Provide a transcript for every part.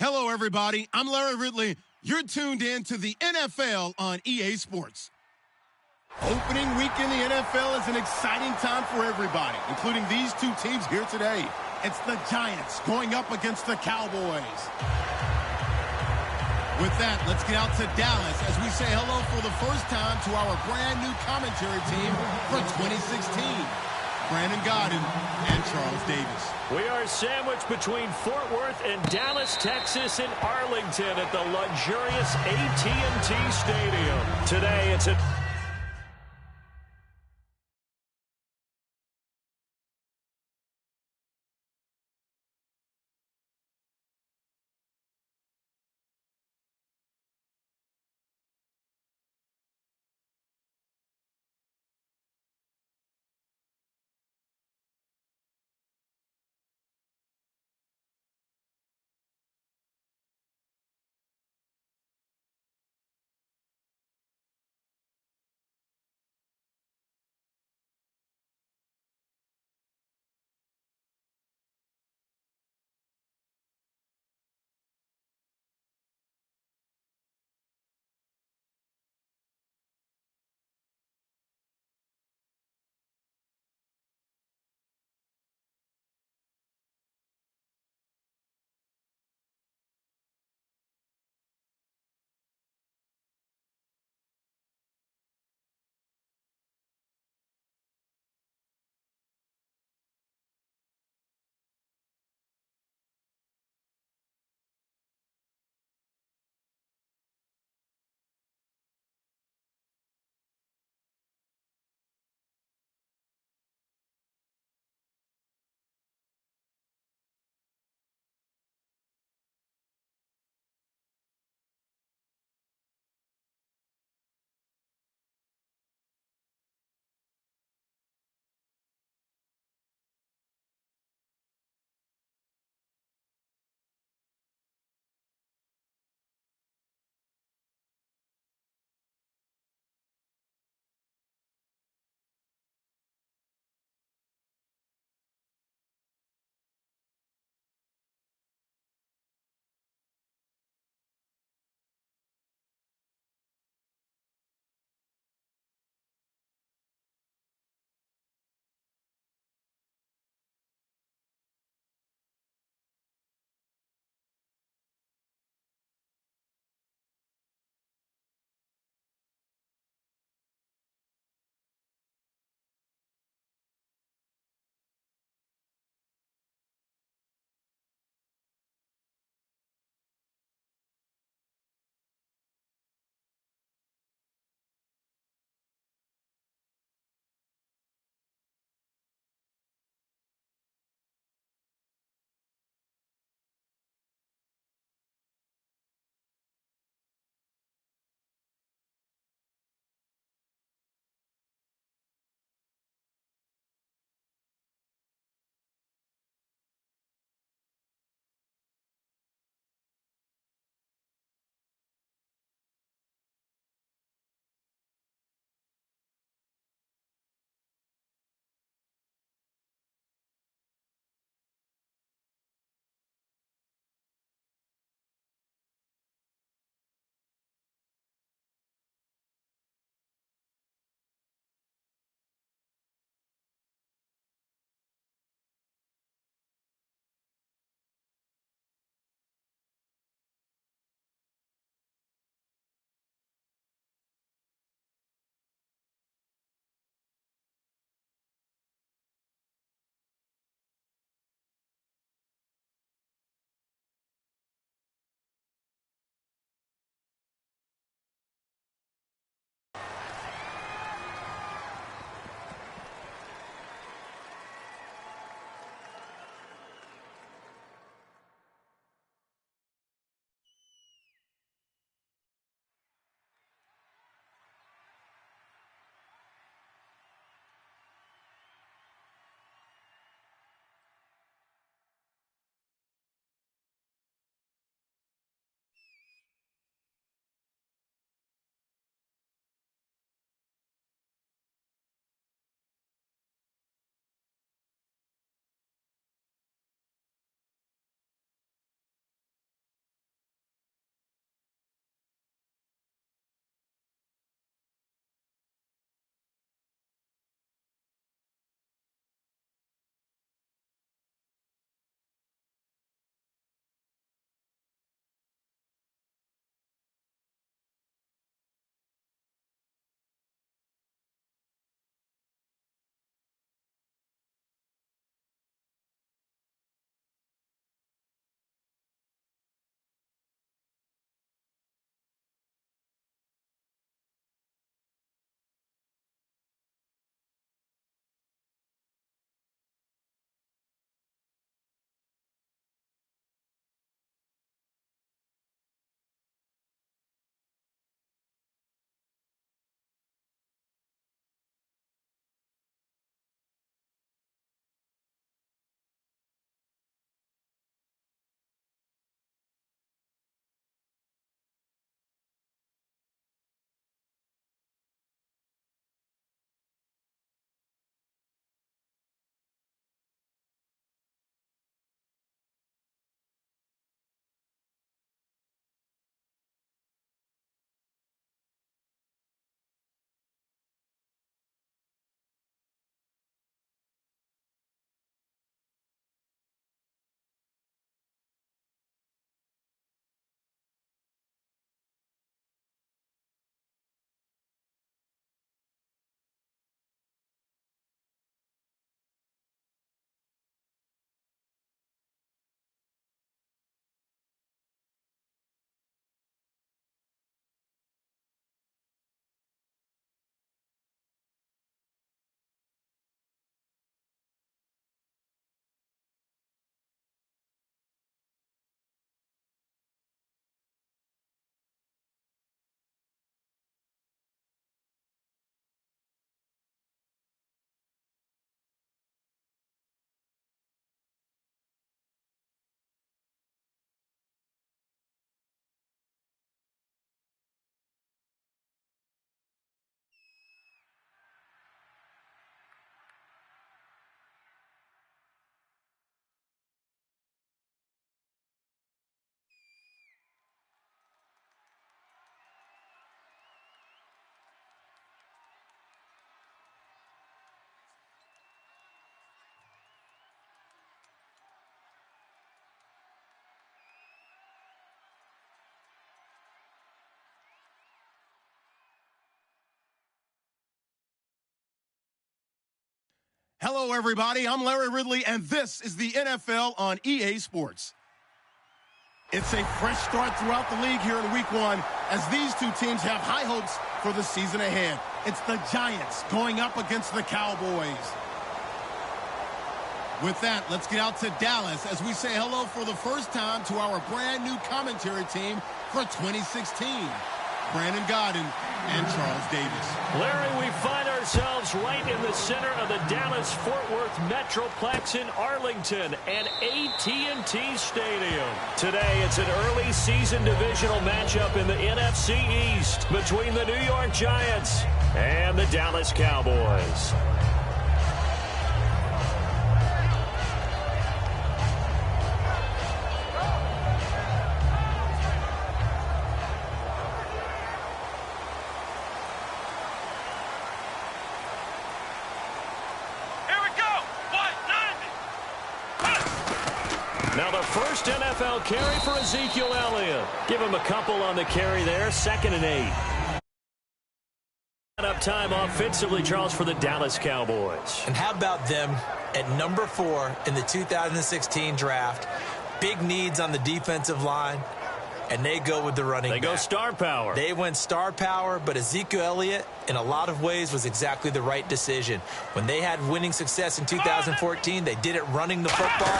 Hello, everybody. I'm Larry Ridley. You're tuned in to the NFL on EA Sports. Opening week in the NFL is an exciting time for everybody, including these two teams here today. It's the Giants going up against the Cowboys. With that, let's get out to Dallas as we say hello for the first time to our brand new commentary team for 2016. Brandon Godden and Charles Davis. We are sandwiched between Fort Worth and Dallas, Texas, and Arlington at the luxurious AT&T Stadium. Today, it's a Hello, everybody. I'm Larry Ridley, and this is the NFL on EA Sports. It's a fresh start throughout the league here in Week 1 as these two teams have high hopes for the season ahead. It's the Giants going up against the Cowboys. With that, let's get out to Dallas as we say hello for the first time to our brand new commentary team for 2016. Brandon Godden and Charles Davis. Larry, we find ourselves right in the center of the Dallas-Fort Worth Metroplex in Arlington and AT&T Stadium. Today, it's an early season divisional matchup in the NFC East between the New York Giants and the Dallas Cowboys. Now the first NFL carry for Ezekiel Elliott. Give him a couple on the carry there, 2nd and 8. Up time offensively, Charles, for the Dallas Cowboys. And how about them at number 4 in the 2016 draft? Big needs on the defensive line, and they go with the running back. They go star power. They went star power, but Ezekiel Elliott, in a lot of ways, was exactly the right decision. When they had winning success in 2014, they did it running the football.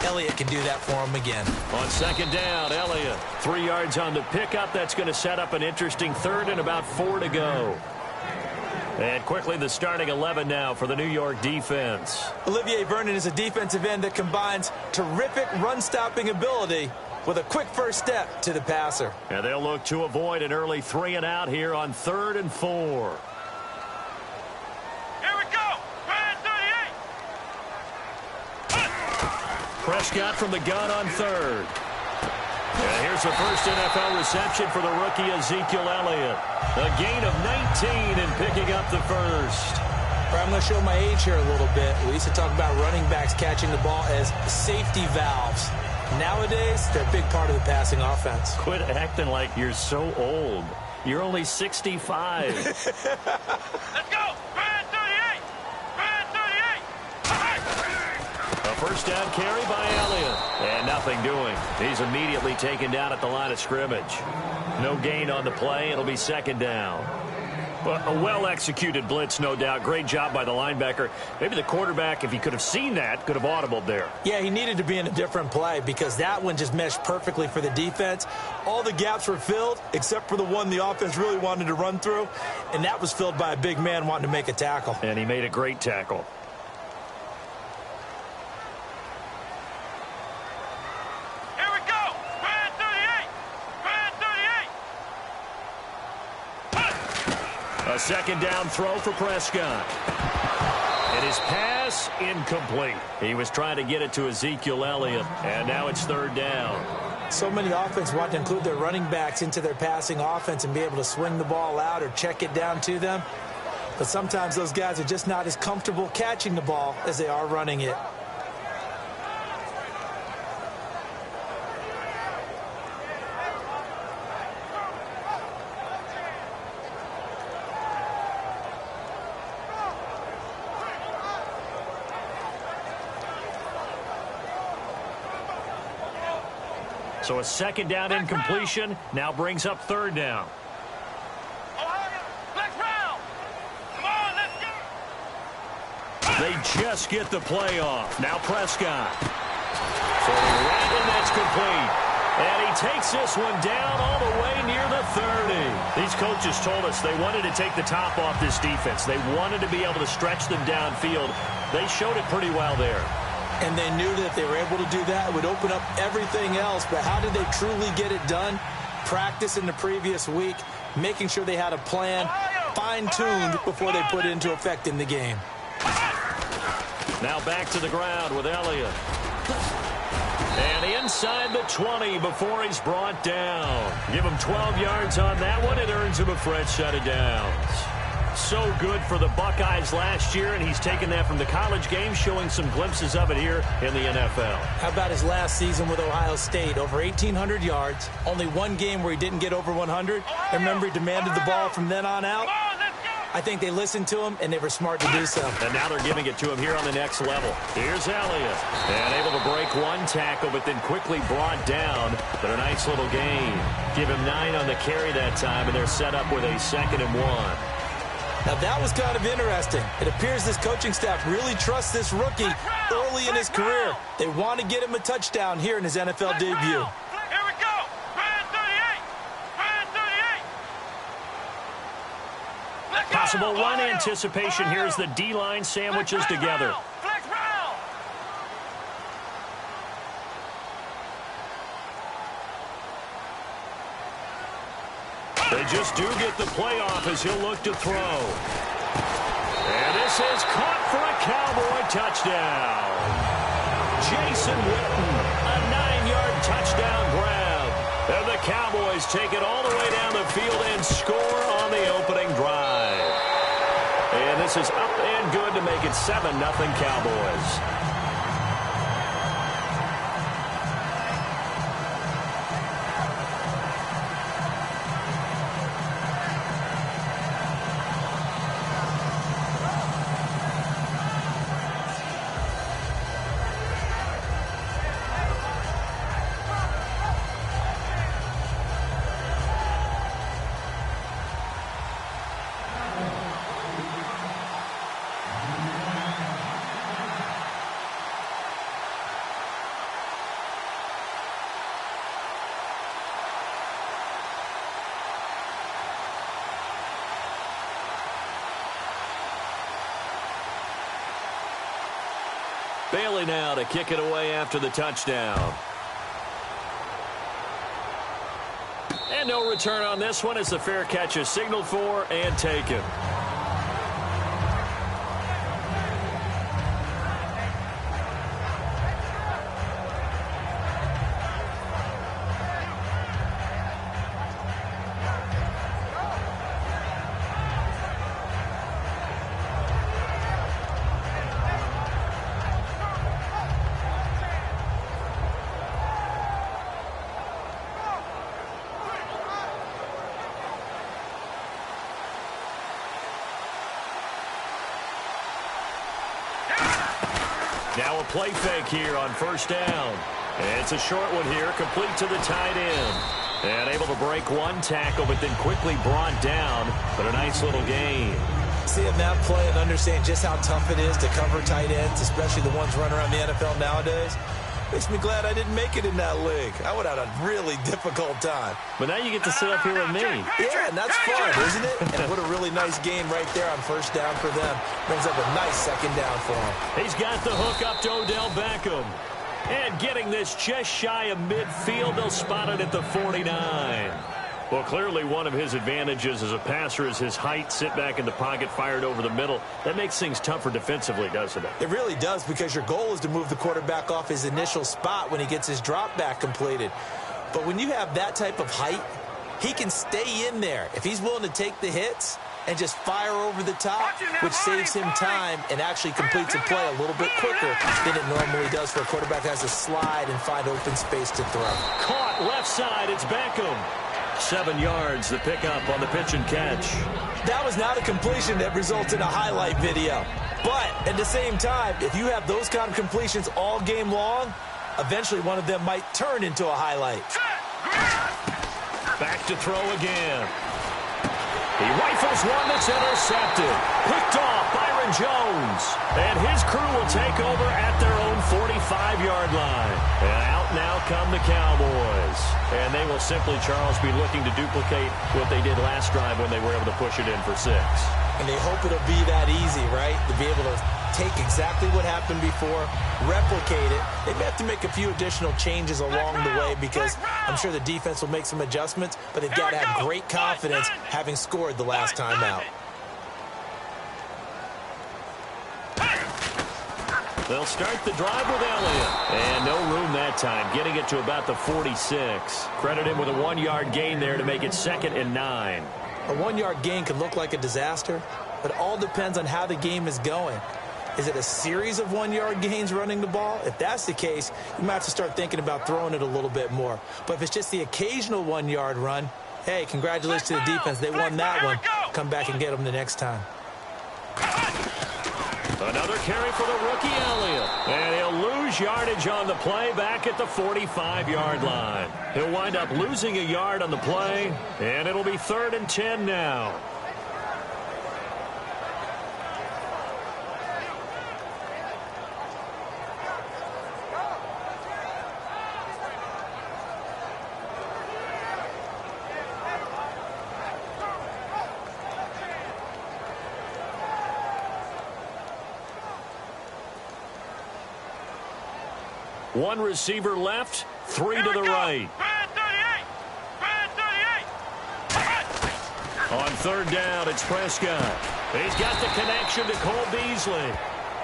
Elliott can do that for him again. On 2nd down, Elliott, 3 yards on the pickup. That's going to set up an interesting 3rd and about 4 to go. And quickly, the starting 11 now for the New York defense. Olivier Vernon is a defensive end that combines terrific run-stopping ability with a quick first step to the passer. And they'll look to avoid an early 3 and out here on 3rd and 4. Here we go. Prescott from the gun on 3rd. And here's the first NFL reception for the rookie Ezekiel Elliott. A gain of 19 and picking up the first. I'm going to show my age here a little bit. We used to talk about running backs catching the ball as safety valves. Nowadays, they're a big part of the passing offense. Quit acting like you're so old. You're only 65. Let's go. A first down carry by Elliott. And nothing doing. He's immediately taken down at the line of scrimmage. No gain on the play. It'll be 2nd down. But a well-executed blitz, no doubt. Great job by the linebacker. Maybe the quarterback, if he could have seen that, could have audibled there. Yeah, he needed to be in a different play because that one just meshed perfectly for the defense. All the gaps were filled except for the one the offense really wanted to run through, and that was filled by a big man wanting to make a tackle. And he made a great tackle. A 2nd down throw for Prescott. And his pass incomplete. He was trying to get it to Ezekiel Elliott, and now it's 3rd down. So many offenses want to include their running backs into their passing offense and be able to swing the ball out or check it down to them. But sometimes those guys are just not as comfortable catching the ball as they are running it. So a 2nd down incompletion now brings up 3rd down. They just get the play off. Now Prescott. So right, and that's complete. And he takes this one down all the way near the 30. These coaches told us they wanted to take the top off this defense. They wanted to be able to stretch them downfield. They showed it pretty well there. And they knew that if they were able to do that, it would open up everything else. But how did they truly get it done? Practice in the previous week, making sure they had a plan fine-tuned before they put it into effect in the game. Now back to the ground with Elliott. And inside the 20 before he's brought down. Give him 12 yards on that one. It earns him a fresh set of downs. So good for the Buckeyes last year, and he's taken that from the college game, showing some glimpses of it here in the NFL. How about his last season with Ohio State? Over 1,800 yards, only one game where he didn't get over 100. And remember, he demanded the ball from then on out. I think they listened to him, and they were smart to do so. And now they're giving it to him here on the next level. Here's Elliott. And able to break one tackle, but then quickly brought down. But a nice little gain. Give him 9 on the carry that time, and they're set up with a 2nd and 1. Now, that was kind of interesting. It appears this coaching staff really trusts this rookie early in his career. They want to get him a touchdown here in his NFL debut. Here we go. Brand 38. Brand 38. Possible run anticipation here as the D-line sandwiches together. Flex round. They just do get the play off as he'll look to throw. And this is caught for a Cowboy touchdown. Jason Witten, a 9-yard touchdown grab. And the Cowboys take it all the way down the field and score on the opening drive. And this is up and good to make it 7-0 Cowboys. Bailey now to kick it away after the touchdown. And no return on this one as the fair catch is signaled for and taken. Now a play fake here on first down. It's a short one here, complete to the tight end. And able to break one tackle, but then quickly brought down. But a nice little gain. Seeing that play and understand just how tough it is to cover tight ends, especially the ones running around the NFL nowadays, makes me glad I didn't make it in that league. I would have had a really difficult time. But now you get to sit up here with me. Yeah, and that's fun, isn't it? And what a really nice gain right there on first down for them. Brings up a nice 2nd down for them. He's got the hook up to Odell Beckham. And getting this just shy of midfield, they'll spot it at the 49. Well, clearly one of his advantages as a passer is his height. Sit back in the pocket, fired over the middle. That makes things tougher defensively, doesn't it? It really does, because your goal is to move the quarterback off his initial spot when he gets his drop back completed. But when you have that type of height, he can stay in there if he's willing to take the hits and just fire over the top, which saves him time and actually completes a play a little bit quicker than it normally does for a quarterback that has to slide and find open space to throw. Caught left side, it's Beckham. 7 yards, the pickup on the pitch and catch. That was not a completion that results in a highlight video. But at the same time, if you have those kind of completions all game long, eventually one of them might turn into a highlight. Back to throw again. He rifles one that's intercepted. Picked off Byron Jones. And his crew will take over at their own 45-yard line. And out now come the Cowboys. And they will simply, Charles, be looking to duplicate what they did last drive when they were able to push it in for 6. And they hope it'll be that easy, right? To be able to take exactly what happened before, replicate it. They may have to make a few additional changes along the way because I'm sure the defense will make some adjustments, but they've got to have great confidence having scored the last time out. They'll start the drive with Elliott. And no room that time, getting it to about the 46. Credit him with a 1-yard gain there to make it 2nd and 9. A 1-yard gain can look like a disaster, but it all depends on how the game is going. Is it a series of 1-yard gains running the ball? If that's the case, you might have to start thinking about throwing it a little bit more. But if it's just the occasional 1-yard run, Hey, congratulations to the defense. They won that one. Come back and get them the next time. Another carry for the rookie Elliott. And he'll lose yardage on the play back at the 45-yard line. He'll wind up losing a yard on the play, and it'll be 3rd and 10 now. One receiver left, 3 to the right. On 3rd down, it's Prescott. He's got the connection to Cole Beasley.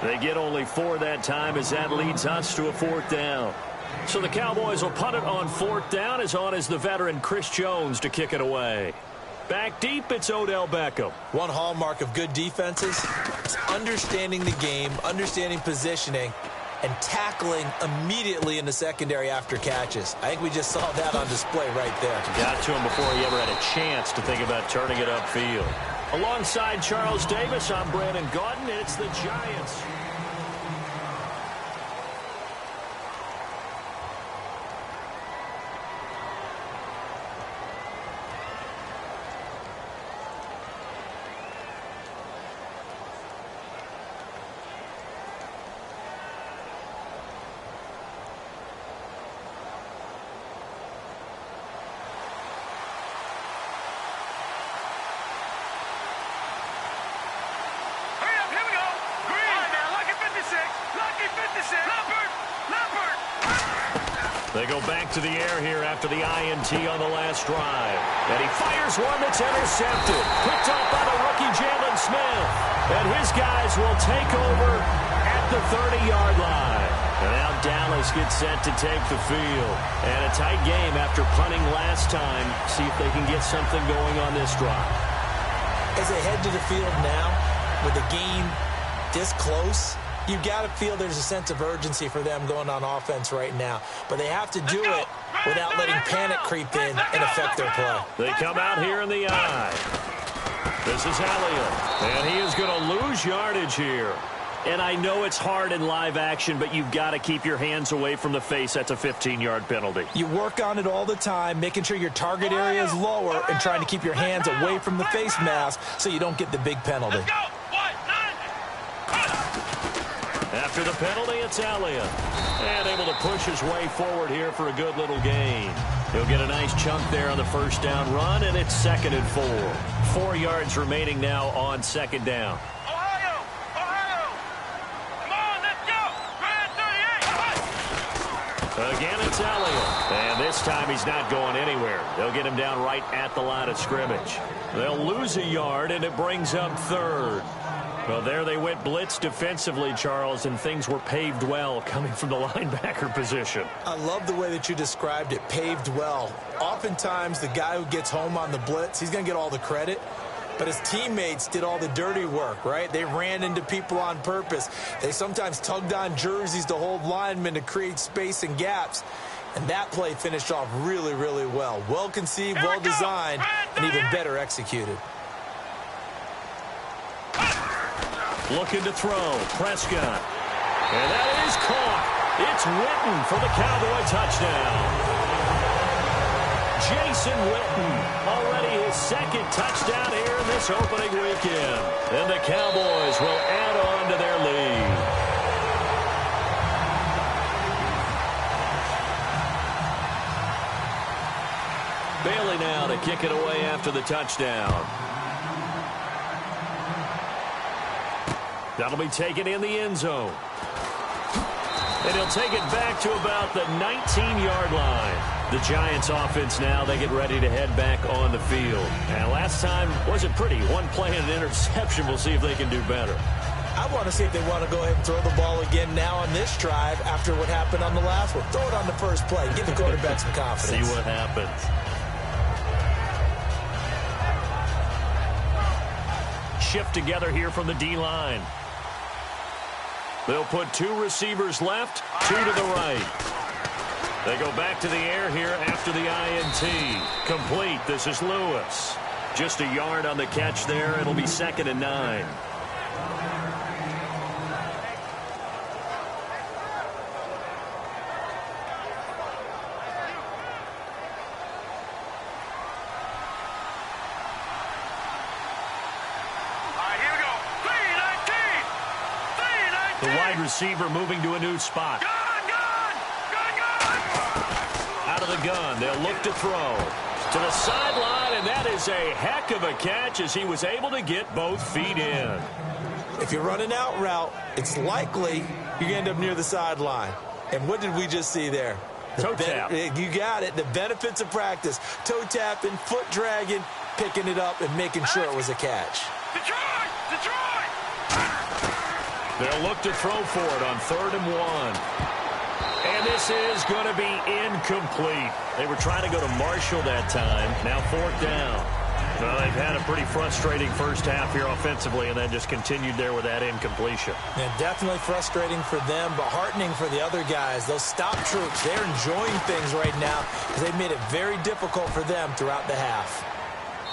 They get only 4 that time as that leads us to a 4th down. So the Cowboys will punt it on 4th down, as on is the veteran Chris Jones to kick it away. Back deep, it's Odell Beckham. One hallmark of good defenses is understanding the game, understanding positioning, and tackling immediately in the secondary after catches. I think we just saw that on display right there. Got to him before he ever had a chance to think about turning it upfield. Alongside Charles Davis, I'm Brandon Gaudin. It's the Giants. They go back to the air here after the INT on the last drive. And he fires one that's intercepted. Picked up by the rookie Jalen Smith. And his guys will take over at the 30-yard line. And now Dallas gets set to take the field. And a tight game after punting last time. See if they can get something going on this drive. As they head to the field now, with the game this close, you've got to feel there's a sense of urgency for them going on offense right now. But they have to do it without letting panic creep in and affect their play. They come out here in the eye. This is Elliott. And he is going to lose yardage here. And I know it's hard in live action, but you've got to keep your hands away from the face. That's a 15-yard penalty. You work on it all the time, making sure your target area is lower and trying to keep your hands away from the face mask so you don't get the big penalty. After the penalty, it's Elliott. And able to push his way forward here for a good little gain. He'll get a nice chunk there on the first down run, and it's 2nd and 4. 4 yards remaining now on 2nd down. Ohio! Come on, let's go! Again, it's Elliott. And this time he's not going anywhere. They'll get him down right at the line of scrimmage. They'll lose a yard, and it brings up 3rd. Well, there they went blitz defensively, Charles, and things were paved well coming from the linebacker position. I love the way that you described it, paved well. Oftentimes, the guy who gets home on the blitz, he's going to get all the credit. But his teammates did all the dirty work, right? They ran into people on purpose. They sometimes tugged on jerseys to hold linemen to create space and gaps. And that play finished off really, really well. Well conceived, well designed, and even better executed. Looking to throw. Prescott. And that is caught. It's Witten for the Cowboy touchdown. Jason Witten, already his 2nd touchdown here in this opening weekend. And the Cowboys will add on to their lead. Bailey now to kick it away after the touchdown. That'll be taken in the end zone. And he'll take it back to about the 19-yard line. The Giants offense now, they get ready to head back on the field. And last time wasn't pretty. One play and an interception. We'll see if they can do better. I want to see if they want to go ahead and throw the ball again now on this drive after what happened on the last one. Throw it on the first play. Give the quarterback some confidence. See what happens. Shift together here from the D-line. They'll put 2 receivers left, 2 to the right. They go back to the air here after the INT. Complete. This is Lewis. Just a yard on the catch there. It'll be 2nd and 9. The wide receiver moving to a new spot. Out of the gun, they'll look to throw. To the sideline, and that is a heck of a catch as he was able to get both feet in. If you're running out route, it's likely you're going to end up near the sideline. And what did we just see there? Toe tap. You got it. The benefits of practice. Toe tapping, foot dragging, picking it up, and making sure it was a catch. Detroit! They'll look to throw for it on 3rd and 1. And this is going to be incomplete. They were trying to go to Marshall that time. Now 4th down. Well, they've had a pretty frustrating first half here offensively and then just continued there with that incompletion. Yeah, definitely frustrating for them, but heartening for the other guys. Those stop troops, they're enjoying things right now because they've made it very difficult for them throughout the half.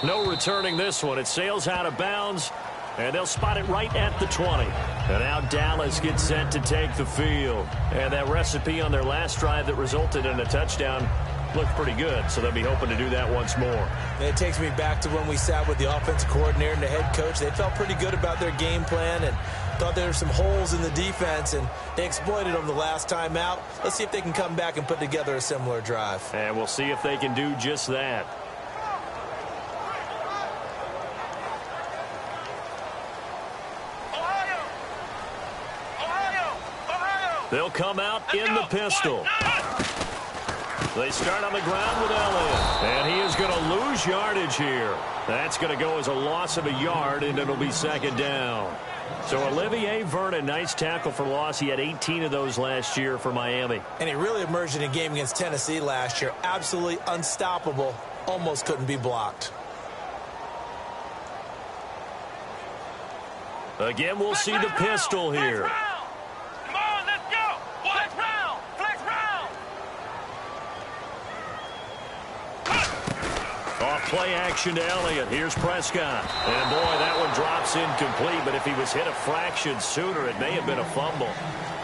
No returning this one. It sails out of bounds, and they'll spot it right at the 20. And now Dallas gets set to take the field. And that recipe on their last drive that resulted in a touchdown looked pretty good, so they'll be hoping to do that once more. And it takes me back to when we sat with the offensive coordinator and the head coach. They felt pretty good about their game plan and thought there were some holes in the defense, and they exploited them the last time out. Let's see if they can come back and put together a similar drive. And we'll see if they can do just that. They'll come out in the pistol. They start on the ground with Elliott. And he is going to lose yardage here. That's going to go as a loss of a yard, and it'll be 2nd down. So Olivier Vernon, nice tackle for loss. He had 18 of those last year for Miami. And he really emerged in a game against Tennessee last year. Absolutely unstoppable. Almost couldn't be blocked. Again, we'll see the pistol here. Come on, let's go. Flex round. Flex round. Off play action to Elliott. Here's Prescott. And boy, that one drops incomplete. But if he was hit a fraction sooner, it may have been a fumble.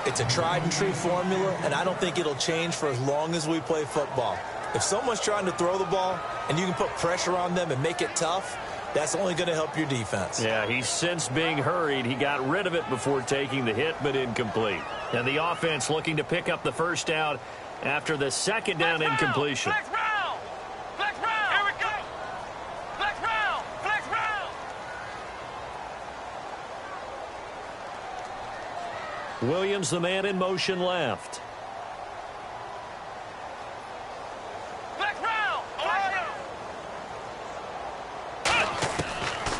It's a tried and true formula, and I don't think it'll change for as long as we play football. If someone's trying to throw the ball and you can put pressure on them and make it tough, that's only going to help your defense. Yeah, he's since being hurried. He got rid of it before taking the hit, but incomplete. And the offense looking to pick up the first down after the 2nd down incompletion. Flex round. Flex round. Here we go. Flex round. Flex round. Williams, the man in motion left.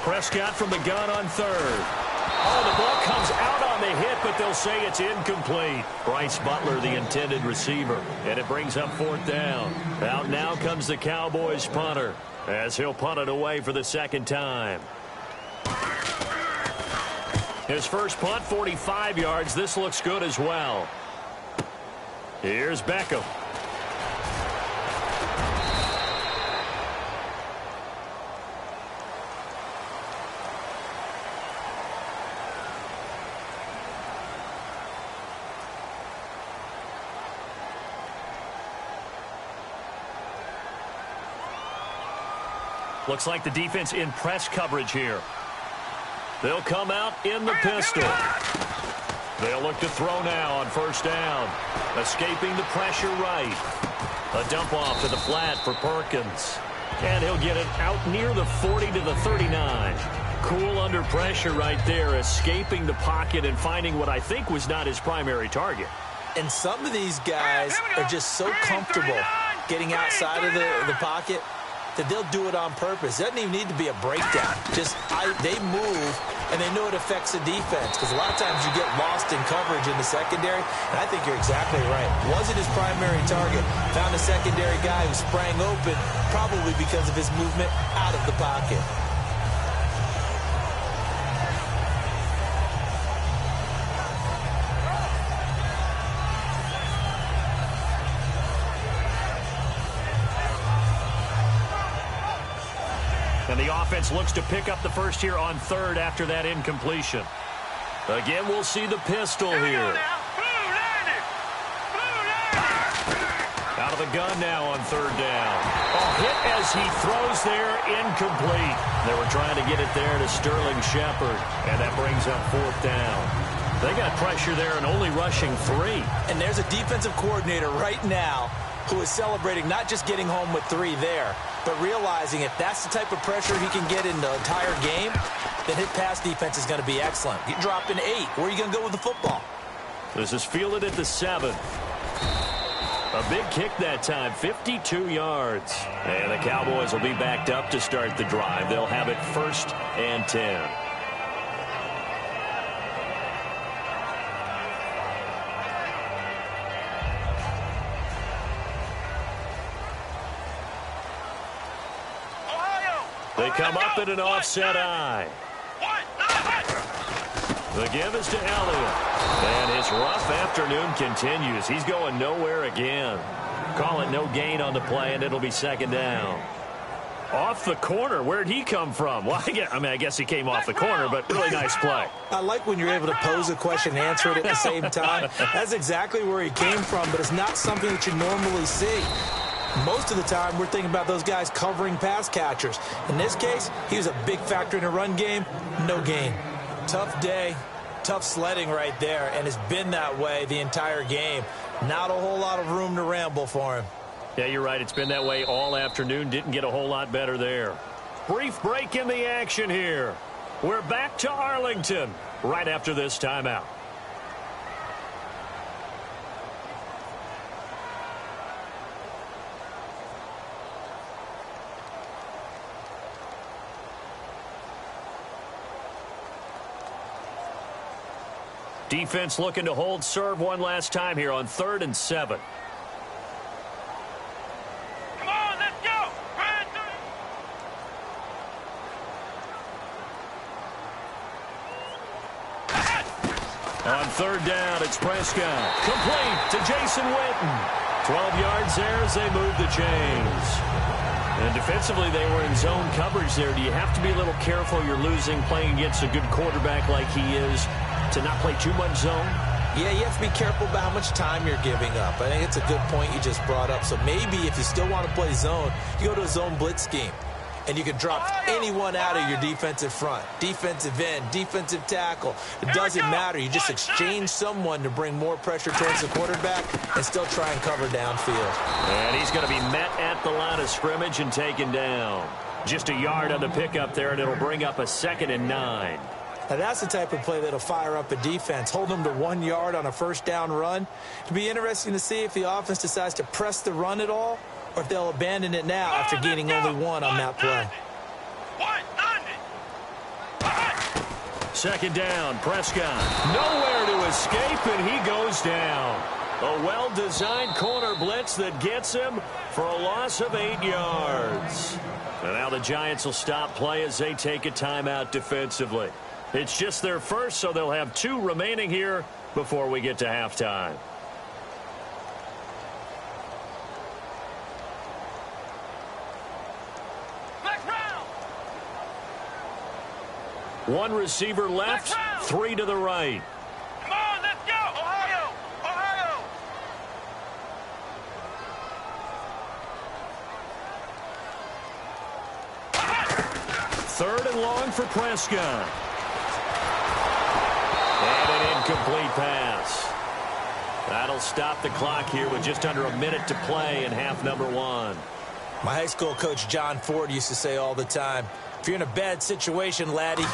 Prescott from the gun on 3rd. Oh, the ball comes out on the hit, but they'll say it's incomplete. Bryce Butler, the intended receiver. And it brings up 4th down. Out now comes the Cowboys punter as he'll punt it away for the 2nd time. His first punt, 45 yards. This looks good as well. Here's Beckham. Looks like the defense in press coverage here. They'll come out in the pistol. They'll look to throw now on 1st down. Escaping the pressure right. A dump off to the flat for Perkins. And he'll get it out near the 40 to the 39. Cool under pressure right there, escaping the pocket and finding what I think was not his primary target. And some of these guys are just so comfortable getting outside of the pocket that they'll do it on purpose. It doesn't even need to be a breakdown. They move, and they know it affects the defense because a lot of times you get lost in coverage in the secondary, and I think you're exactly right. Wasn't his primary target. Found a secondary guy who sprang open, probably because of his movement out of the pocket. The offense looks to pick up the first here on third after that incompletion. Again, we'll see the pistol here. Out of the gun now on third down. Hit as he throws there, incomplete. They were trying to get it there to Sterling Shepard, and that brings up fourth down. They got pressure there and only rushing 3. And there's a defensive coordinator right now who is celebrating not just getting home with 3 there, but realizing if that's the type of pressure he can get in the entire game, then his pass defense is going to be excellent. Get dropped in 8. Where are you going to go with the football? This is fielded at the 7. A big kick that time, 52 yards. And the Cowboys will be backed up to start the drive. They'll have it 1st and 10. They come up in an offset eye. The give is to Elliott. And his rough afternoon continues. He's going nowhere again. Call it no gain on the play, and it'll be 2nd down. Off the corner. Where'd he come from? Well, I guess he came off the corner, but really nice play. I like when you're able to pose a question and answer it at the same time. That's exactly where he came from, but it's not something that you normally see. Most of the time, we're thinking about those guys covering pass catchers. In this case, he was a big factor in the run game. No gain. Tough day, tough sledding right there, and it's been that way the entire game. Not a whole lot of room to ramble for him. Yeah, you're right. It's been that way all afternoon. Didn't get a whole lot better there. Brief break in the action here. We're back to Arlington right after this timeout. Defense looking to hold serve one last time here on 3rd and 7. Come on, let's go. On 3rd down, it's Prescott. Complete to Jason Witten. 12 yards there as they move the chains. And defensively, they were in zone coverage there. Do you have to be a little careful? You're losing, playing against a good quarterback like he is, to not play too much zone? Yeah, you have to be careful about how much time you're giving up. I think it's a good point you just brought up. So maybe if you still want to play zone, you go to a zone blitz scheme. And you can drop anyone out of your defensive front. Defensive end, defensive tackle. It doesn't matter. You just exchange someone to bring more pressure towards the quarterback and still try and cover downfield. And he's going to be met at the line of scrimmage and taken down. Just a yard on the pickup there, and it'll bring up a 2nd and 9. Now, that's the type of play that'll fire up a defense. Hold them to 1 yard on a 1st down run. It'll be interesting to see if the offense decides to press the run at all, or if they'll abandon it now after gaining only 1 on that play. 2nd down, Prescott. Nowhere to escape, and he goes down. A well-designed corner blitz that gets him for a loss of 8 yards. And now the Giants will stop play as they take a timeout defensively. It's just their first, so they'll have 2 remaining here before we get to halftime. One receiver left, 3 to the right. Come on, let's go. Ohio. Ohio. 3rd and long for Prescott. And an incomplete pass. That'll stop the clock here with just under a minute to play in half number 1. My high school coach, John Ford, used to say all the time, if you're in a bad situation, laddie,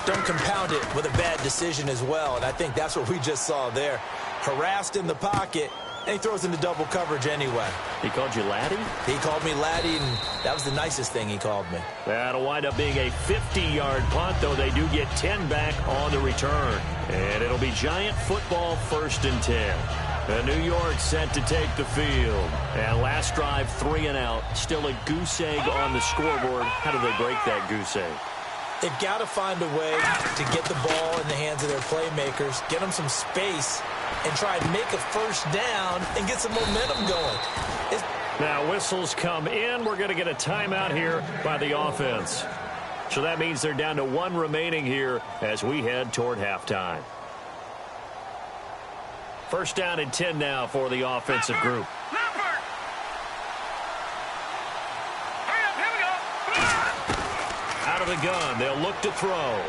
don't compound it with a bad decision as well. And I think that's what we just saw there. Harassed in the pocket, and he throws into double coverage anyway. He called you laddie? He called me laddie, and that was the nicest thing he called me. That'll wind up being a 50-yard punt, though they do get 10 back on the return. And it'll be Giant football 1st and 10. New York set to take the field. And last drive, 3 and out. Still a goose egg on the scoreboard. How do they break that goose egg? They've got to find a way to get the ball in the hands of their playmakers, get them some space, and try and make a 1st down and get some momentum going. Now whistles come in. We're going to get a timeout here by the offense. So that means they're down to 1 remaining here as we head toward halftime. First down and 10 now for the offensive group. Out of the gun, they'll look to throw.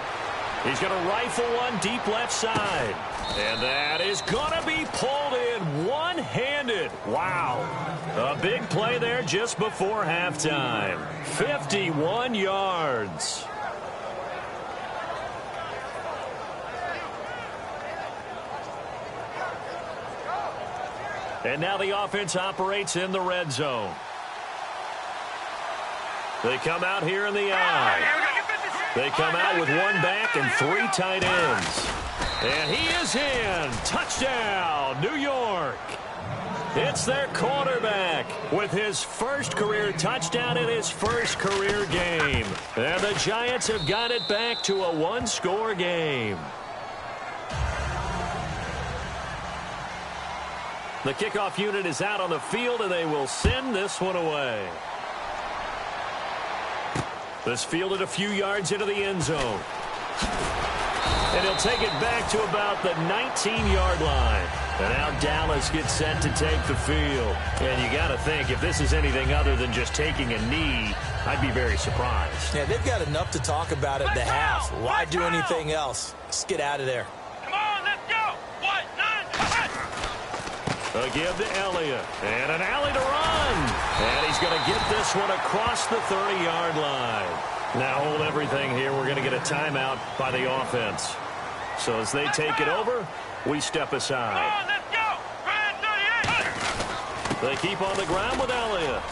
He's going to rifle one deep left side. And that is going to be pulled in one-handed. Wow. A big play there just before halftime. 51 yards. And now the offense operates in the red zone. They come out here in the eye. They come out with 1 back and 3 tight ends. And he is in. Touchdown, New York. It's their quarterback with his first career touchdown in his first career game. And the Giants have got it back to a 1-score game. The kickoff unit is out on the field, and they will send this one away. This fielded a few yards into the end zone. And he'll take it back to about the 19-yard line. And now Dallas gets set to take the field. And you got to think, if this is anything other than just taking a knee, I'd be very surprised. Yeah, they've got enough to talk about at the half. Why do anything else? Just get out of there. Come on, let's go. 1, 9, A give to Elliott. And an alley to run. And he's going to get this one across the 30-yard line. Now hold everything here. We're going to get a timeout by the offense. So as they take it over, we step aside. Come on, let's go. Brand 38. They keep on the ground with Elliott.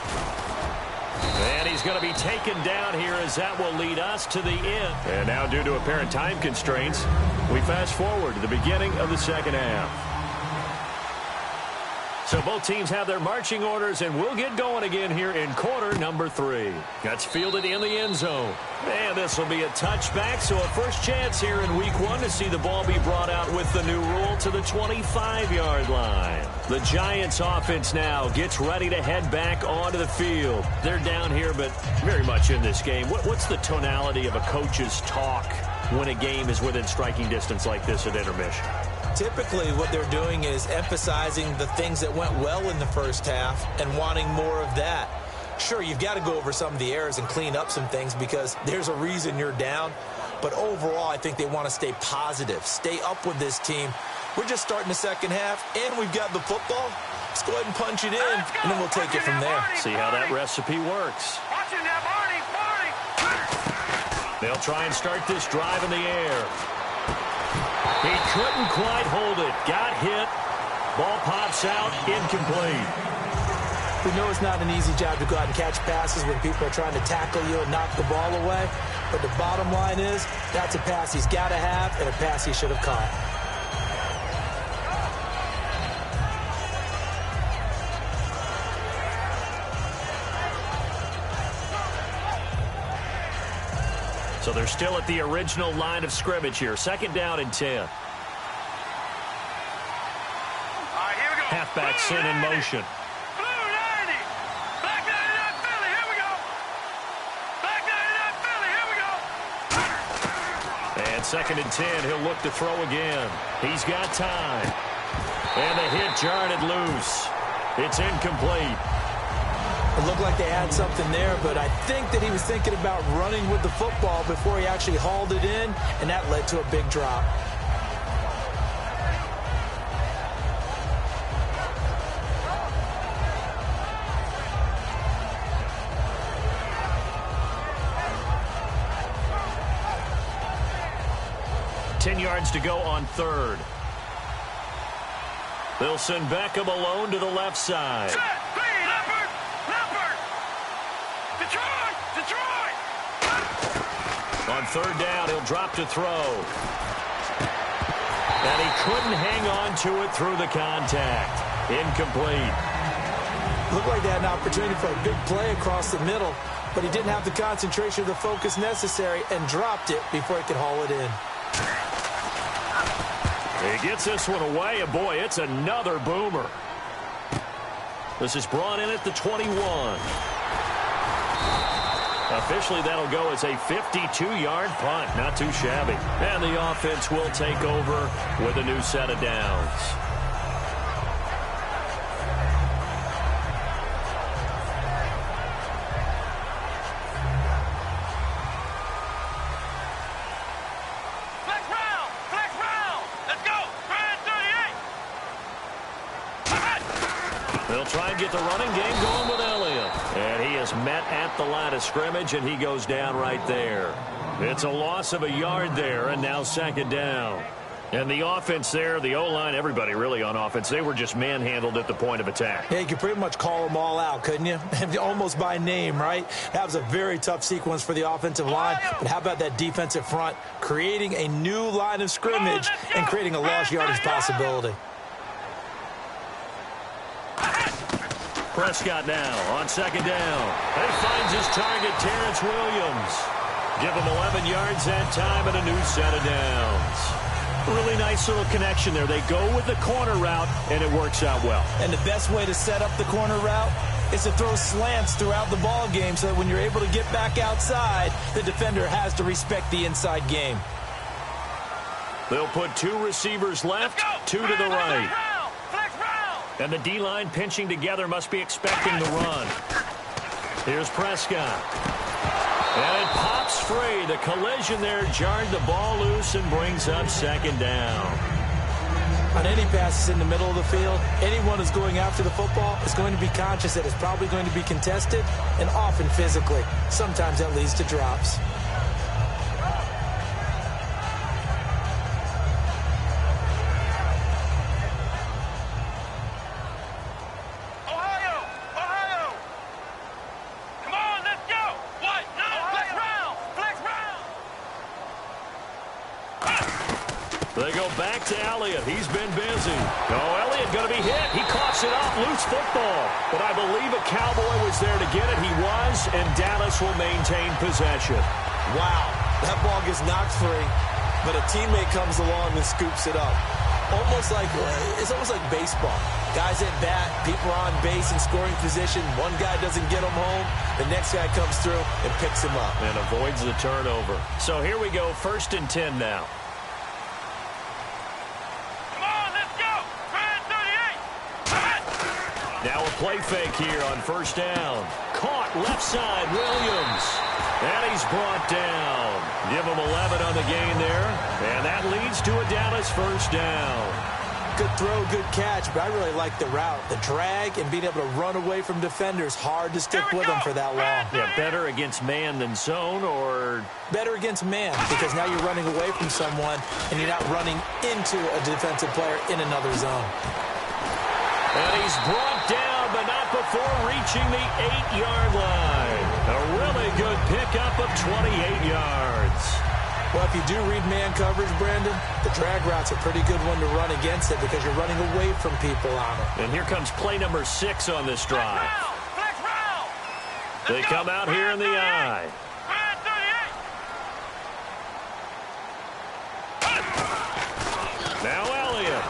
And he's going to be taken down here as that will lead us to the end. And now due to apparent time constraints, we fast forward to the beginning of the second half. So both teams have their marching orders, and we'll get going again here in quarter number 3. That's fielded in the end zone. And this will be a touchback, so a first chance here in week 1 to see the ball be brought out with the new rule to the 25-yard line. The Giants offense now gets ready to head back onto the field. They're down here, but very much in this game. What's the tonality of a coach's talk when a game is within striking distance like this at intermission? Typically, what they're doing is emphasizing the things that went well in the first half and wanting more of that. Sure, you've got to go over some of the errors and clean up some things because there's a reason you're down. But overall, I think they want to stay positive, stay up with this team. We're just starting the second half, and we've got the football. Let's go ahead and punch it in, and then we'll take it from there. See how that recipe works. They'll try and start this drive in the air. He couldn't quite hold it. Got hit. Ball pops out. Incomplete. We know it's not an easy job to go out and catch passes when people are trying to tackle you and knock the ball away. But the bottom line is, that's a pass he's got to have and a pass he should have caught. So they're still at the original line of scrimmage here. Second down and 10. Halfback sin in motion. Blue 90. Black 99 Philly. Here we go. Black 99 Philly. Here we go. And second and 10. He'll look to throw again. He's got time. And the hit jarred it loose. It's incomplete. It looked like they had something there, but I think that he was thinking about running with the football before he actually hauled it in, and that led to a big drop. Ten yards to go on third. They'll send Beckham alone to the left side. On third down, he'll drop to throw. And he couldn't hang on to it through the contact. Incomplete. Looked like they had an opportunity for a big play across the middle, but he didn't have the concentration or the focus necessary and dropped it before he could haul it in. He gets this one away, and boy, it's another boomer. This is brought in at the 21. Officially, that'll go as a 52-yard punt. Not too shabby. And the offense will take over with a new set of downs. They'll try and get the running game going with Elliott. And he is met at the line of scrimmage, and he goes down right there. It's a loss of a yard there, and now second down. And the offense there, the O-line, everybody really on offense, they were just manhandled at the point of attack. Yeah, you could pretty much call them all out, couldn't you? Almost by name, right? That was a very tough sequence for the offensive line. But how about that defensive front creating a new line of scrimmage and creating a lost yardage possibility? Prescott now on second down. And he finds his target, Terrence Williams. Give him 11 yards that time and a new set of downs. Really nice little connection there. They go with the corner route, and it works out well. And the best way to set up the corner route is to throw slants throughout the ball game so that when you're able to get back outside, the defender has to respect the inside game. They'll put two receivers left, two to the right. And the D-line pinching together must be expecting the run. Here's Prescott. And it pops free. The collision there jarred the ball loose and brings up second down. On any passes in the middle of the field, anyone who's going after the football is going to be conscious that it's probably going to be contested and often physically. Sometimes that leads to drops. They go back to Elliott. He's been busy. Oh, Elliott going to be hit. He coughs it off. Loose football. But I believe a Cowboy was there to get it. He was, and Dallas will maintain possession. Wow. That ball gets knocked free, but a teammate comes along and scoops it up. It's almost like baseball. Guys at bat, people are on base in scoring position. One guy doesn't get him home. The next guy comes through and picks him up. And avoids the turnover. So here we go, 1st and 10 now. Now a play fake here on first down. Caught left side, Williams. And he's brought down. Give him 11 on the gain there. And that leads to a Dallas first down. Good throw, good catch, but I really like the route. The drag and being able to run away from defenders. Hard to stick with them for that long. Yeah, better against man than zone, or? Better against man, because now you're running away from someone and you're not running into a defensive player in another zone. And he's brought down, but not before reaching the 8-yard line. A really good pickup of 28 yards. Well, if you do read man coverage, Brandon, the drag route's a pretty good one to run against it because you're running away from people on it. And here comes play number 6 on this drive. They come out here in the I. Now Elliott.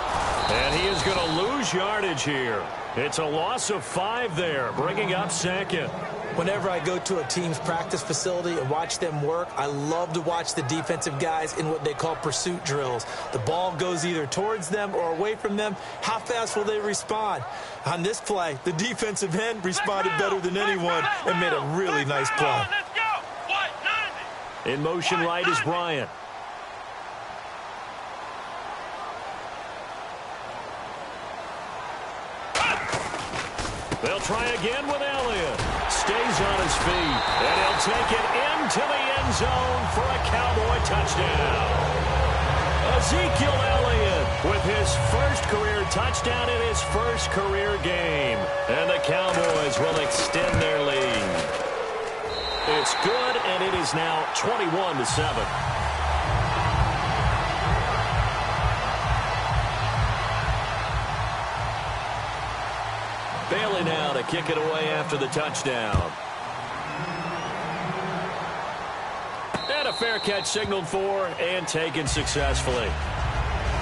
And he is going to lose yardage here. It's a loss of 5 there, bringing up second. Whenever I go to a team's practice facility and watch them work, I love to watch the defensive guys in what they call pursuit drills. The ball goes either towards them or away from them. How fast will they respond? On this play, the defensive end responded better than anyone and made a really nice play. In motion right is Bryant. They'll try again with Elliott. Stays on his feet. And he'll take it into the end zone for a Cowboy touchdown. Ezekiel Elliott with his first career touchdown in his first career game. And the Cowboys will extend their lead. It's good, and it is now 21-7. Bailey now to kick it away after the touchdown. And a fair catch signaled for and taken successfully.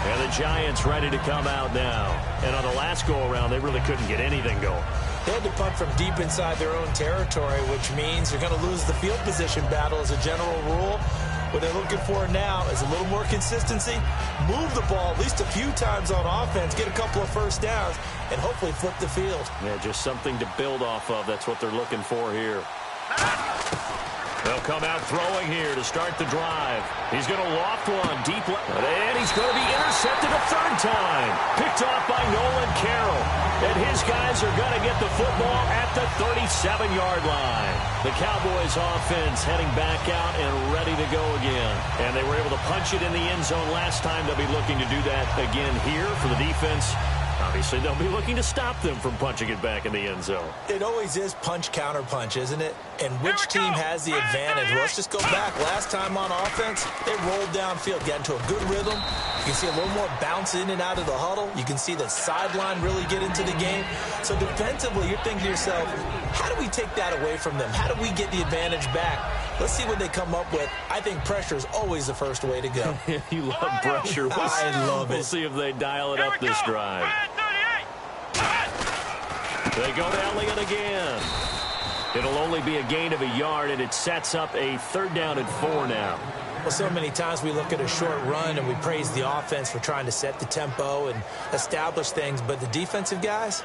And the Giants ready to come out now. And on the last go-around, they really couldn't get anything going. They had to punt from deep inside their own territory, which means you're going to lose the field position battle as a general rule. What they're looking for now is a little more consistency, move the ball at least a few times on offense, get a couple of first downs, and hopefully flip the field. Yeah, just something to build off of. That's what they're looking for here. They'll come out throwing here to start the drive. He's going to loft one deep left, and he's going to be intercepted a third time. Picked off by Nolan Carroll. And his guys are going to get the football at the 37-yard line. The Cowboys offense heading back out and ready to go again. And they were able to punch it in the end zone last time. They'll be looking to do that again here for the defense. Obviously, they'll be looking to stop them from punching it back in the end zone. It always is punch-counter-punch, isn't it? And which team has the advantage? Well, let's just go back. Last time on offense, they rolled downfield, got into a good rhythm. You can see a little more bounce in and out of the huddle. You can see the sideline really get into the game. So defensively, you're thinking to yourself, how do we take that away from them? How do we get the advantage back? Let's see what they come up with. I think pressure is always the first way to go. You love pressure. I love it. We'll see if they dial it up this drive. They go to Elliott again. It'll only be a gain of a yard, and it sets up a 3rd down and 4 now. Well, so many times we look at a short run and we praise the offense for trying to set the tempo and establish things, but the defensive guys,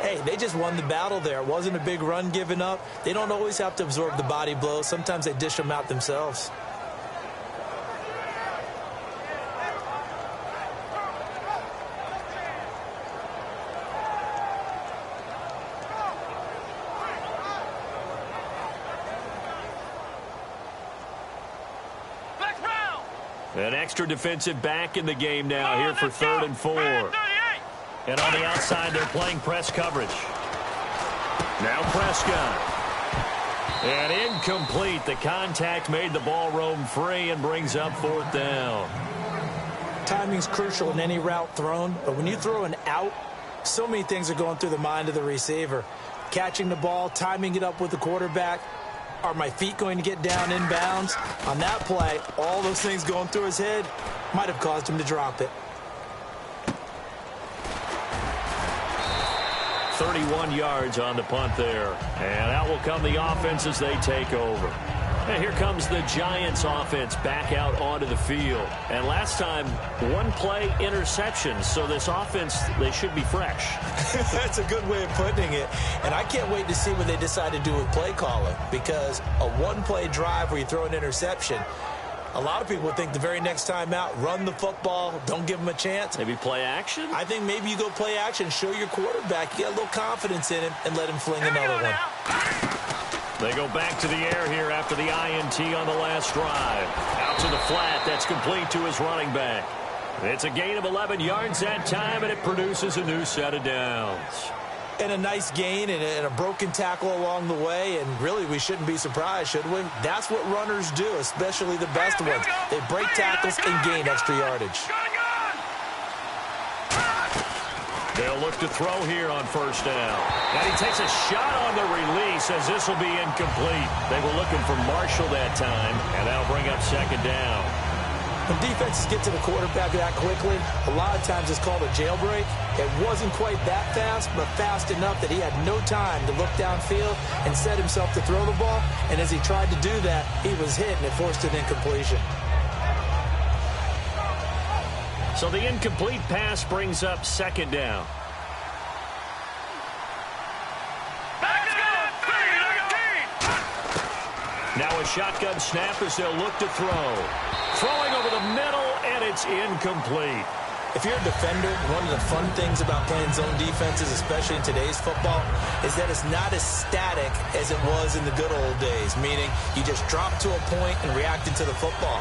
hey, they just won the battle there. It wasn't a big run given up. They don't always have to absorb the body blows. Sometimes they dish them out themselves. An extra defensive back in the game now here for 3rd and 4. And on the outside, they're playing press coverage. Now Prescott. And incomplete. The contact made the ball roam free and brings up 4th down. Timing's crucial in any route thrown, but when you throw an out, so many things are going through the mind of the receiver. Catching the ball, timing it up with the quarterback. Are my feet going to get down inbounds? On that play, all those things going through his head might have caused him to drop it. 31 yards on the punt there. And out will come the offense as they take over. And here comes the Giants offense back out onto the field. And last time, 1-play interception. So this offense, they should be fresh. That's a good way of putting it. And I can't wait to see what they decide to do with play calling. Because a 1-play drive where you throw an interception, a lot of people think the very next time out, run the football, don't give them a chance. Maybe play action? I think maybe you go play action, show your quarterback, you got a little confidence in him, and let him fling another one. They go back to the air here after the INT on the last drive. Out to the flat. That's complete to his running back. It's a gain of 11 yards that time, and it produces a new set of downs. And a nice gain and a broken tackle along the way, and really we shouldn't be surprised, should we? That's what runners do, especially the best ones. They break tackles and gain extra yardage. They'll look to throw here on 1st down. And he takes a shot on the release as this will be incomplete. They were looking for Marshall that time, and that'll bring up 2nd down. When defenses get to the quarterback that quickly, a lot of times it's called a jailbreak. It wasn't quite that fast, but fast enough that he had no time to look downfield and set himself to throw the ball. And as he tried to do that, he was hit, and it forced an incompletion. So the incomplete pass brings up 2nd down. Now a shotgun snap as they'll look to throw. Throwing over the middle, and it's incomplete. If you're a defender, one of the fun things about playing zone defenses, especially in today's football, is that it's not as static as it was in the good old days, meaning you just drop to a point and react into the football.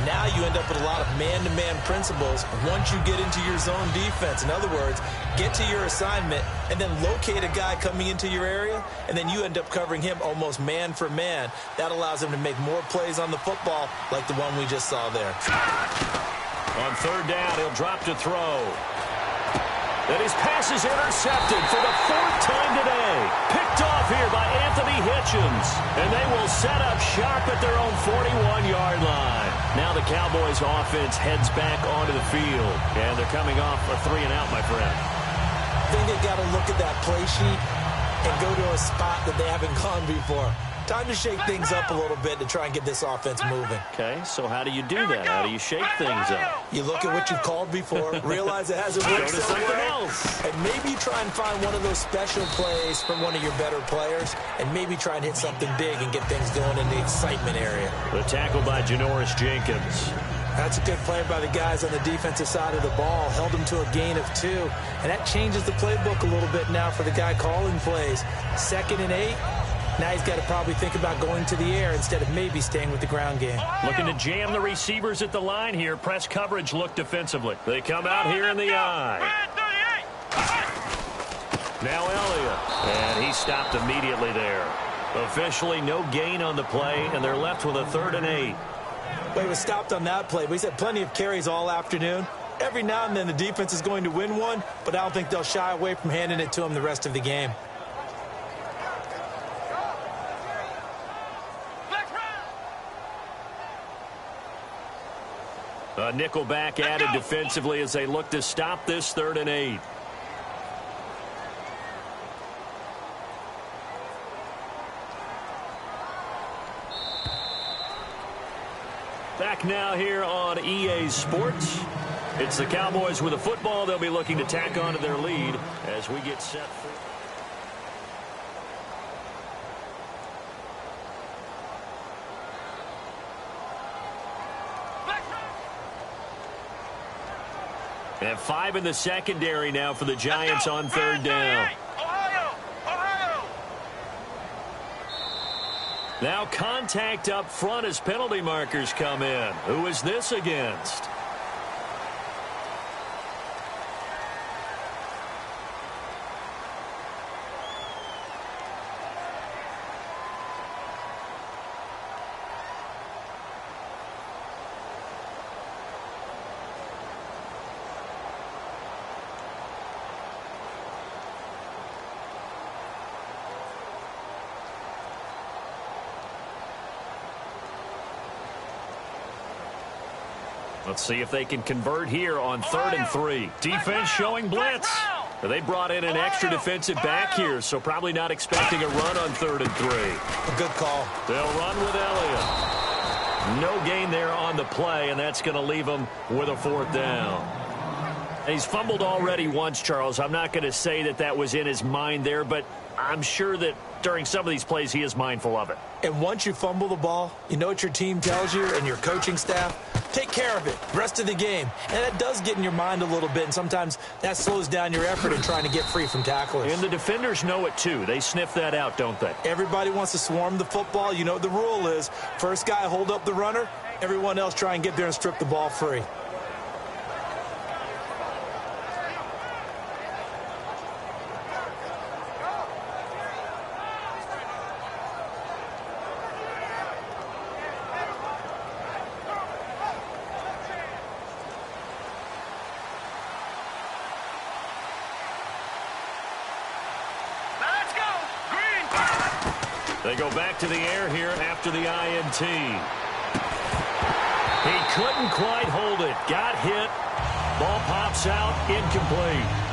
Now you end up with a lot of man-to-man principles once you get into your zone defense. In other words, get to your assignment and then locate a guy coming into your area, and then you end up covering him almost man for man. That allows him to make more plays on the football like the one we just saw there. On 3rd down, he'll drop to throw. And his pass is intercepted for the 4th time today. Picked off here by Anthony Hitchens. And they will set up shop at their own 41-yard line. Now the Cowboys offense heads back onto the field. And they're coming off a 3-and-out, my friend. I think they got to look at that play sheet and go to a spot that they haven't gone before. Time to shake things up a little bit to try and get this offense moving. Okay, so how do you do that? How do you shake things up? You look at what you've called before, realize it hasn't worked Go to something else. and maybe try and find one of those special plays from one of your better players, and maybe try and hit something big and get things going in the excitement area. The tackle by Janoris Jenkins. That's a good play by the guys on the defensive side of the ball. Held them to a gain of 2. And that changes the playbook a little bit now for the guy calling plays. 2nd and 8. Now he's got to probably think about going to the air instead of maybe staying with the ground game. Looking to jam the receivers at the line here. Press coverage look defensively. They come out here in the eye. Now Elliott. And he stopped immediately there. Officially no gain on the play, and they're left with a 3rd and 8. Well, he was stopped on that play, but he's had plenty of carries all afternoon. Every now and then the defense is going to win one, but I don't think they'll shy away from handing it to him the rest of the game. A nickel back added defensively as they look to stop this 3rd and 8. Back now here on EA Sports. It's the Cowboys with a football. They'll be looking to tack on to their lead as we get set for... And 5 in the secondary now for the Giants on 3rd down. Now contact up front as penalty markers come in. Who is this against? Let's see if they can convert here on 3rd and 3. Defense showing blitz. They brought in an extra defensive back here, so probably not expecting a run on 3rd and 3. A good call. They'll run with Elliott. No gain there on the play, and that's going to leave them with a 4th down. He's fumbled already once, Charles. I'm not going to say that that was in his mind there, but I'm sure that during some of these plays he is mindful of it. And once you fumble the ball, you know what your team tells you and your coaching staff? Take care of it rest of the game. And that does get in your mind a little bit, and sometimes that slows down your effort in trying to get free from tacklers. And the defenders know it too. They sniff that out, don't they? Everybody wants to swarm the football. You know what the rule is. First guy hold up the runner, everyone else try and get there and strip the ball free. They go back to the air here after the INT. He couldn't quite hold it. Got hit. Ball pops out. Incomplete.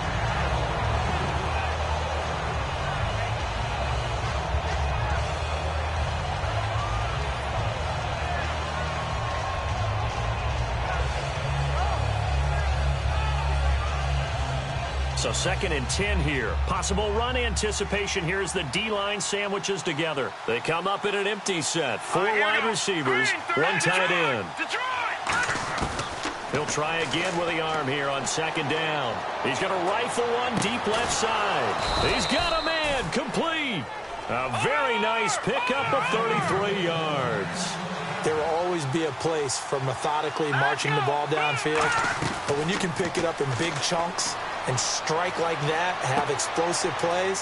So 2nd and 10 here. Possible run anticipation here as the D-line sandwiches together. They come up in an empty set. 4 wide receivers, 1 tight end. He'll try again with the arm here on 2nd down. He's going to rifle one deep left side. He's got a man. Complete. A very nice pickup of 33 yards. There will always be a place for methodically marching the ball downfield. But when you can pick it up in big chunks and strike like that, have explosive plays,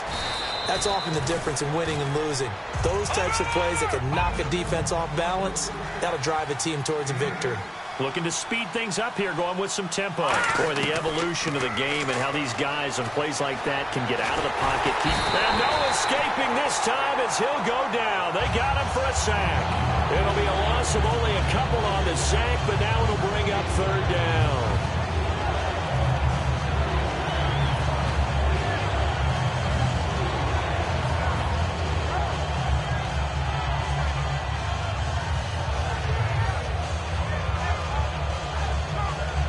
that's often the difference in winning and losing. Those types of plays that can knock a defense off balance, that'll drive a team towards a victory. Looking to speed things up here, going with some tempo. Boy, the evolution of the game and how these guys on plays like that can get out of the pocket. And no escaping this time as he'll go down. They got him for a sack. It'll be a loss of only a couple on the sack, but now it'll bring up 3rd down.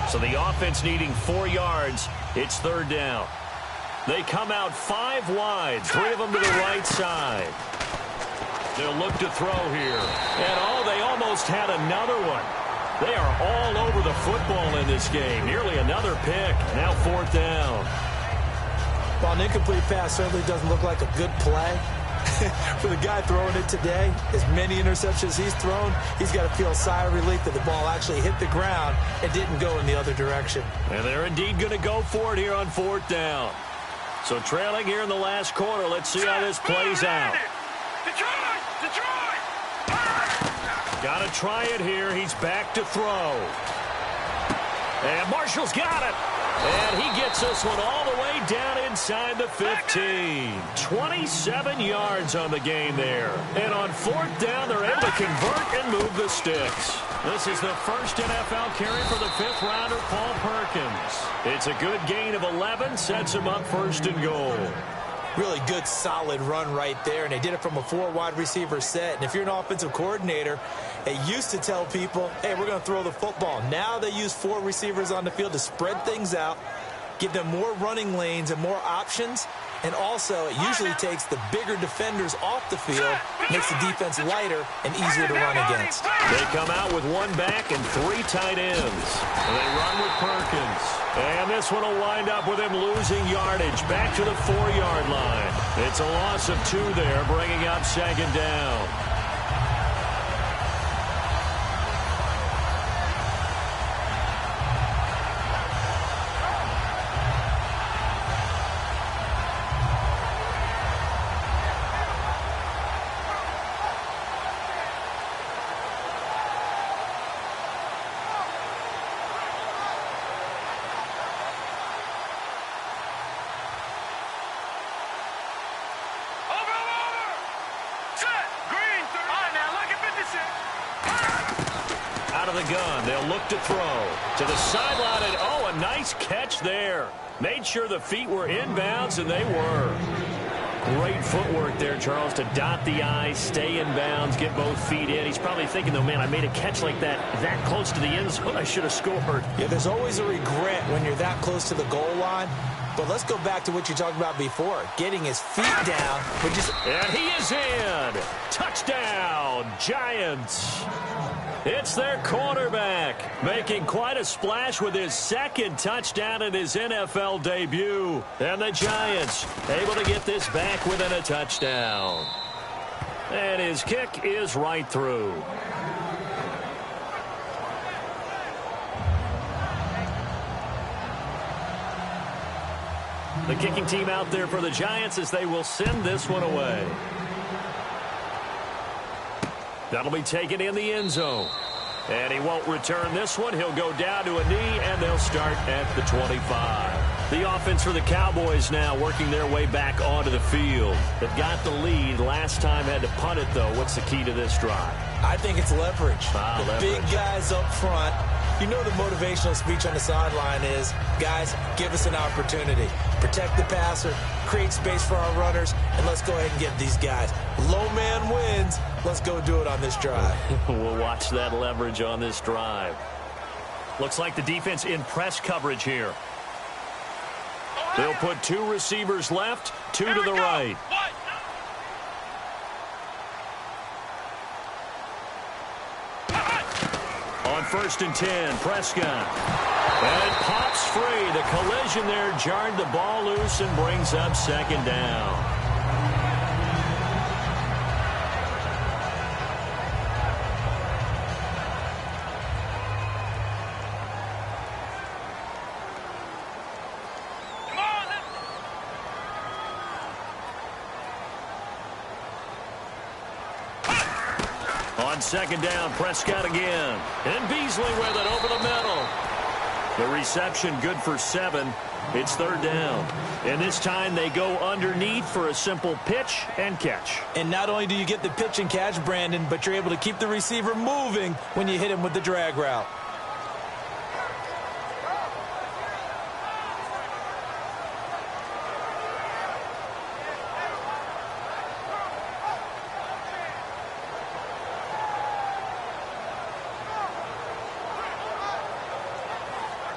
So the offense needing 4 yards. It's third down. They come out 5 wide, 3 of them to the right side. They'll look to throw here. And, they almost had another one. They are all over the football in this game. Nearly another pick. Now 4th down. Well, an incomplete pass certainly doesn't look like a good play. For the guy throwing it today, as many interceptions he's thrown, he's got to feel a sigh of relief that the ball actually hit the ground and didn't go in the other direction. And they're indeed going to go for it here on 4th down. So trailing here in the last quarter. Let's see how this plays out. Got to try it here. He's back to throw. And Marshall's got it. And he gets this one all the way down inside the 15. 27 yards on the game there. And on 4th down, they're able to convert and move the sticks. This is the first NFL carry for the 5th rounder, Paul Perkins. It's a good gain of 11, sets him up 1st and goal. Really good, solid run right there, and they did it from a 4 wide receiver set. And if you're an offensive coordinator, they used to tell people, hey, we're going to throw the football. Now they use 4 receivers on the field to spread things out, give them more running lanes and more options. And also, it usually takes the bigger defenders off the field, makes the defense lighter and easier to run against. They come out with 1 back and 3 tight ends. And they run with Perkins. And this one will wind up with him losing yardage back to the 4-yard line. It's a loss of 2 there, bringing up 2nd down. Out of the gun, they'll look to throw to the sideline, and a nice catch there. Made sure the feet were inbounds, and they were. Great footwork there, Charles, to dot the I's, stay in bounds, get both feet in. He's probably thinking, though, man, I made a catch like that close to the end zone. I should have scored. Yeah, there's always a regret when you're that close to the goal line. But let's go back to what you talked about before, getting his feet down. And he is in. Touchdown, Giants. It's their quarterback, making quite a splash with his 2nd touchdown in his NFL debut. And the Giants able to get this back within a touchdown. And his kick is right through. The kicking team out there for the Giants as they will send this one away. That'll be taken in the end zone. And he won't return this one. He'll go down to a knee, and they'll start at the 25. The offense for the Cowboys now working their way back onto the field. They've got the lead. Last time had to punt it, though. What's the key to this drive? I think it's leverage. Leverage. Big guys up front. You know the motivational speech on the sideline is, guys, give us an opportunity. Protect the passer, create space for our runners, and let's go ahead and get these guys. Low man wins. Let's go do it on this drive. We'll watch that leverage on this drive. Looks like the defense in press coverage here. They'll put 2 receivers left, 2 to the right. On 1st and 10, Prescott. And it pops free. The collision there jarred the ball loose and brings up 2nd down. On 2nd down, Prescott again. And Beasley with it over the middle. The reception good for 7. It's 3rd down. And this time they go underneath for a simple pitch and catch. And not only do you get the pitch and catch, Brandon, but you're able to keep the receiver moving when you hit him with the drag route.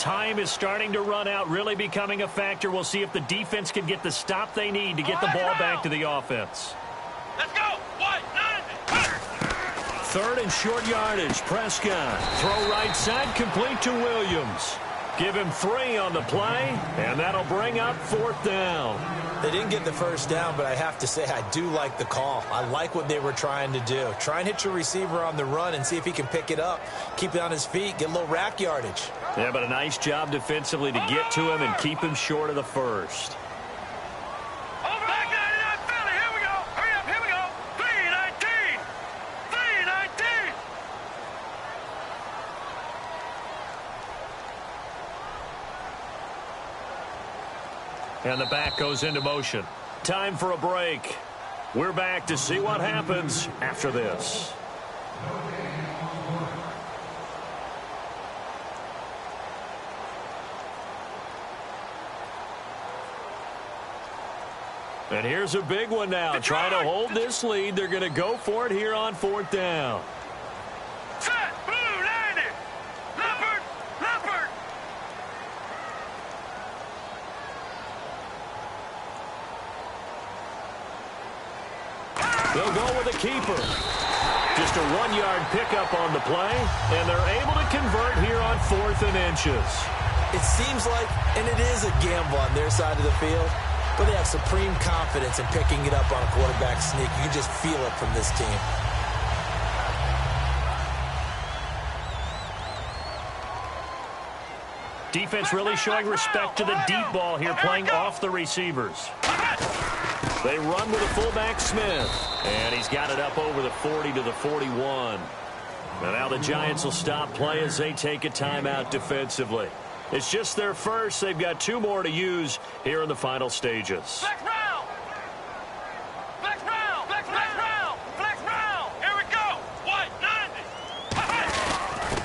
Time is starting to run out, really becoming a factor. We'll see if the defense can get the stop they need to get the ball back to the offense. Let's go. White, 90. Third and short yardage. Prescott. Throw right side, complete to Williams. Give him 3 on the play, and that'll bring up 4th down. They didn't get the first down, but I have to say I do like the call. I like what they were trying to do. Try and hit your receiver on the run and see if he can pick it up. Keep it on his feet, get a little rack yardage. Yeah, but a nice job defensively to get to him and keep him short of the first. Over back 99 Philly. Here we go. Hurry up. Here we go. 319. 319. And the back goes into motion. Time for a break. We're back to see what happens after this. And here's a big one now. Trying to hold this lead. They're going to go for it here on 4th down. Set. Blue 90. Leopard. Leopard. They'll go with a keeper. Just a 1-yard pickup on the play, and they're able to convert here on 4th and inches. It seems like, and it is a gamble on their side of the field, but they have supreme confidence in picking it up on a quarterback sneak. You can just feel it from this team. Defense really showing respect to the deep ball here, playing off the receivers. They run with a fullback, Smith. And he's got it up over the 40 to the 41. And now the Giants will stop play as they take a timeout defensively. It's just their first. They've got 2 more to use here in the final stages. Flex round. Flex round. Flex round. Flex round. Here we go. White,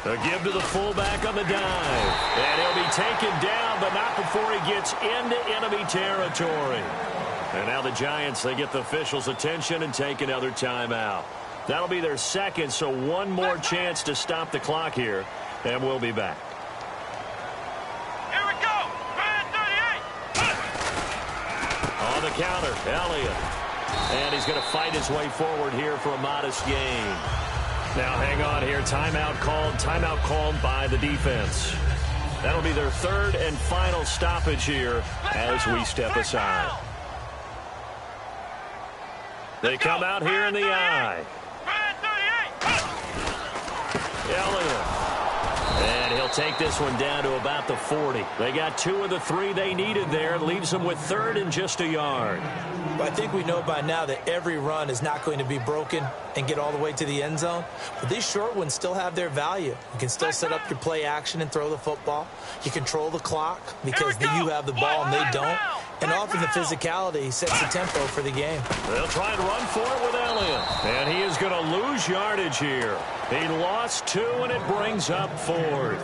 90. A give to the fullback on the dive. And he'll be taken down, but not before he gets into enemy territory. And now the Giants, they get the officials' attention and take another timeout. That'll be their second, so 1 more chance to stop the clock here, and we'll be back. Here we go. Brand 38. On the counter, Elliott. And he's going to fight his way forward here for a modest gain. Now hang on here. Timeout called by the defense. That'll be their 3rd and final stoppage here as we step aside. They come out here in the eye. Elliott. And he'll take this one down to about the 40. They got 2 of the 3 they needed there. Leaves them with 3rd and just a yard. But I think we know by now that every run is not going to be broken and get all the way to the end zone. But these short ones still have their value. You can still set up your play action and throw the football. You control the clock because you have the ball and they don't. And often the physicality sets the tempo for the game. They'll try and run for it with Elliott. And he is going to lose yardage here. He lost 2, and it brings up 4th.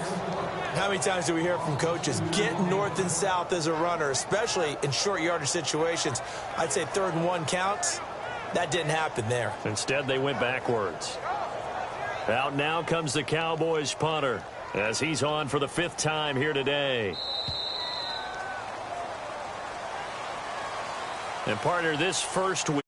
How many times do we hear from coaches, get north and south as a runner, especially in short yardage situations? I'd say 3rd and 1 counts. That didn't happen there. Instead, they went backwards. Out now comes the Cowboys punter as he's on for the 5th time here today. And partner, this first week